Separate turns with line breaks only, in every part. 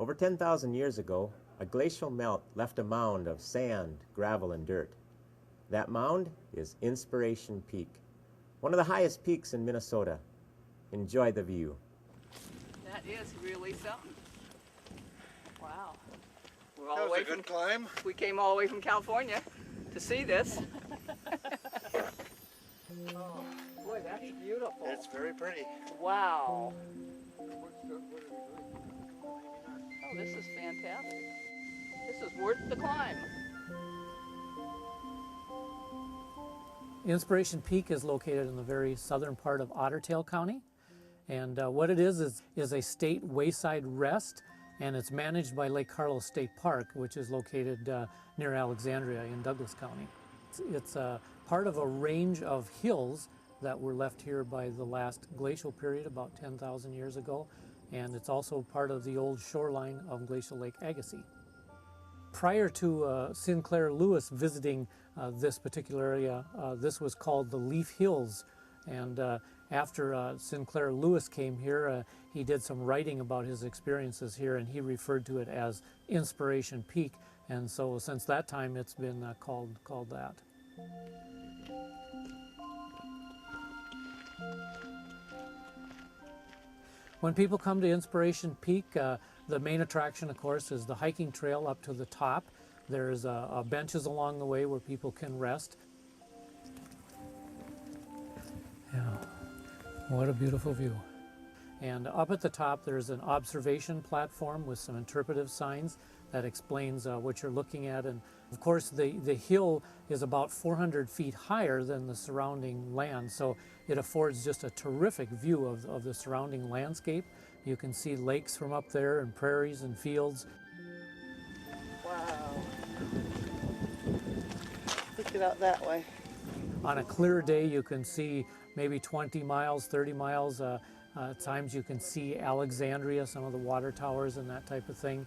Over 10,000 years ago, a glacial melt left a mound of sand, gravel, and dirt. That mound is Inspiration Peak, one of the highest peaks in Minnesota. Enjoy the view.
That is really something. Wow.
That was a good climb.
We came all the way from California to see this. Oh, boy, that's beautiful.
It's very pretty.
Wow. Oh, this is fantastic. This is worth the climb.
Inspiration Peak is located in the very southern part of Ottertail County. And what it is a state wayside rest, and it's managed by Lake Carlos State Park, which is located near Alexandria in Douglas County. It's part of a range of hills that were left here by the last glacial period about 10,000 years ago, and it's also part of the old shoreline of glacial Lake Agassiz. Prior to Sinclair Lewis visiting this particular area, this was called the Leaf Hills, and after Sinclair Lewis came here, he did some writing about his experiences here, and he referred to it as Inspiration Peak, and so since that time it's been called that. When people come to Inspiration Peak, the main attraction, of course, is the hiking trail up to the top. There's benches along the way where people can rest. Yeah, what a beautiful view. And up at the top, there's an observation platform with some interpretive signs that explains what you're looking at. And of course, the hill is about 400 feet higher than the surrounding land, so it affords just a terrific view of the surrounding landscape. You can see lakes from up there and prairies and fields.
Wow. Look it out that way.
On a clear day, you can see maybe 20 miles, 30 miles. At times you can see Alexandria, some of the water towers and that type of thing.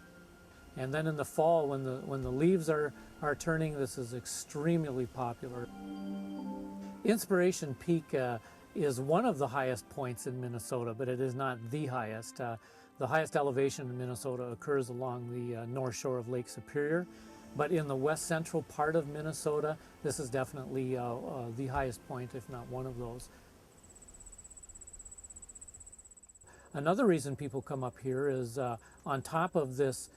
And then in the fall, when the leaves are turning, this is extremely popular. Inspiration Peak is one of the highest points in Minnesota, but it is not the highest. The highest elevation in Minnesota occurs along the north shore of Lake Superior. But in the west central part of Minnesota, this is definitely the highest point, if not one of those. Another reason people come up here is on top of this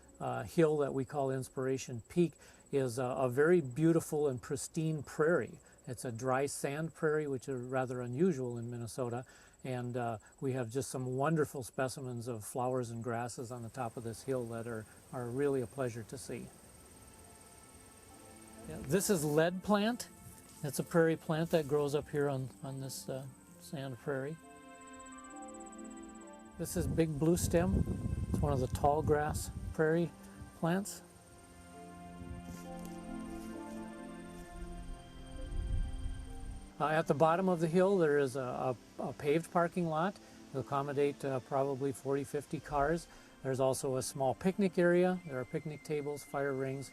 hill that we call Inspiration Peak is a very beautiful and pristine prairie. It's a dry sand prairie, which is rather unusual in Minnesota, and we have just some wonderful specimens of flowers and grasses on the top of this hill that are really a pleasure to see. Yeah, this is lead plant. It's a prairie plant that grows up here on this sand prairie. This is big blue stem. It's one of the tall grass prairie plants. At the bottom of the hill there is a paved parking lot to accommodate probably 40-50 cars. There's also a small picnic area. There are picnic tables, fire rings.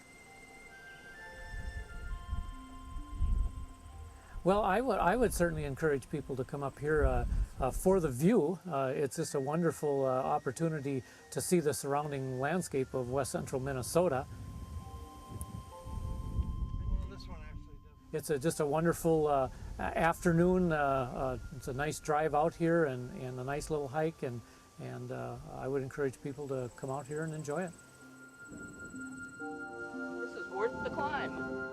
Well, I would certainly encourage people to come up here for the view. It's just a wonderful opportunity to see the surrounding landscape of west central Minnesota. It's just a wonderful afternoon. It's a nice drive out here and a nice little hike, and I would encourage people to come out here and enjoy it.
This is worth the climb.